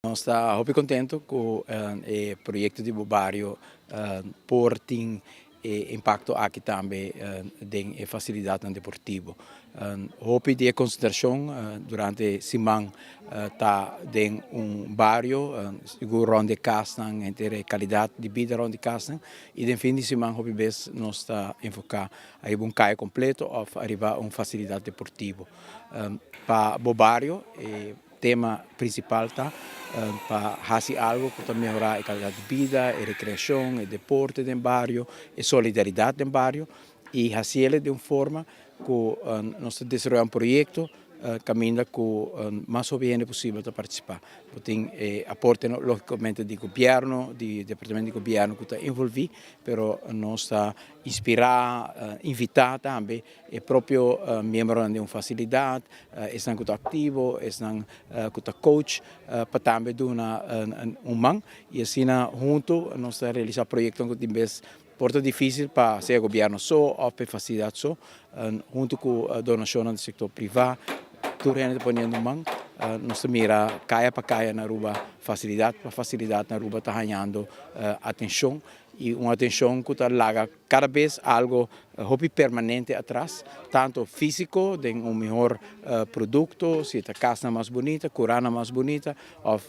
Nós está muito contente com o projeto de Bobario porting e impacto aqui também tem facilidade deportivo. Hope de consideração durante a semana tá tem barrio seguro onde casam entre qualidade de vida onde casam e no fim de semana hope bes nós está enfocar aí caio completo ou arribar a facilidade deportivo. Para Bobario tema principal tá para fazer algo para melhorar a qualidade de vida, a recreação, o deporte do barrio, a solidariedade do barrio e fazer de uma forma que nós desenvolvemos um projeto caminha com o mais jovem possível para participar. Tem aporte logicamente do governo, do departamento de governo que está envolvido, mas nós está inspirar, invitar também o próprio membro de uma facilidade, estão ativo, estão coach, para também dar uma mão e assim junto nós realizar projetos que tem porta difícil para ser governo só ou para facilidade só, junto com a donação do setor privado. Tudo gente ponendo mão, nós mira caia para caia na rua facilidade para facilidade na rua está ganhando atenção e uma atenção que está larga cada vez algo hobby permanente atrás, tanto físico, de melhor produto, se a casa mais bonita, corana mais bonita, ou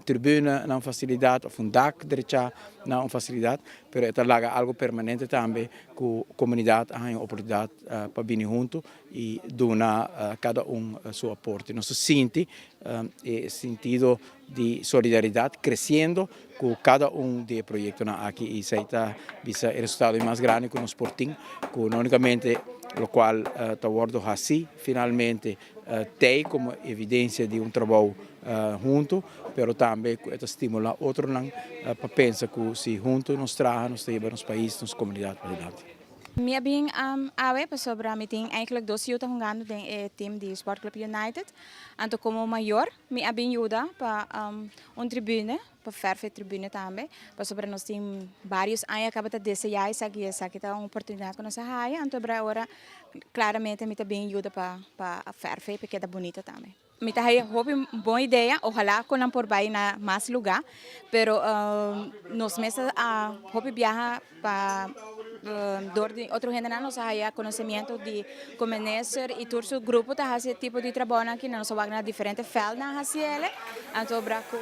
tribuna na facilidade, ou dak direita na facilidade, mas está larga algo permanente também que a comunidade tem a oportunidade para vir junto e donar cada seu aporte. Nós sente o sentido de solidariedade crescendo com cada dos projetos aqui e isso está o resultado mais grande que nós portamos, não unicamente o qual está assim, finalmente tem como evidência de trabalho junto, mas também estimula outros para pensar que se juntos nós trazemos nos países, nas comunidades adiante. Minha bem awe sobre a tem eigenlijk 2 jaar jogando tem team de Sport Club United. Anto como maior, me bem ajuda para tribune, para ferve tribune também, para sobre nós tem vários anos acaba de desejar essa que tá uma oportunidade com nossa raia, anto agora claramente me bem ajuda para ferve porque é bonita também. Me tá aí uma boa ideia, ojalá com por vai na mais lugar, pero nos meses a hobby viaja para de outro general nós há conhecimento de como e todo o grupo tá esse tipo de trabalho aqui nós vamos na diferentes feldas na ele então braco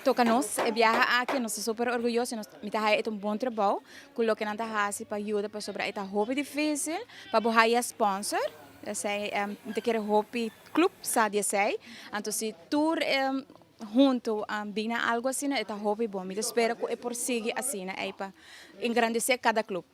toca nós e viaja aqui nós super orgulhosos nós me tá é bom trabalho coloque na tá para ajuda para sobre esta hobby difícil para borrar sponsor sei te quer hobby club sabe sei então se tour junto bina algo assim é hobby bom me espero que por seguir assim é para engrandecer cada clube.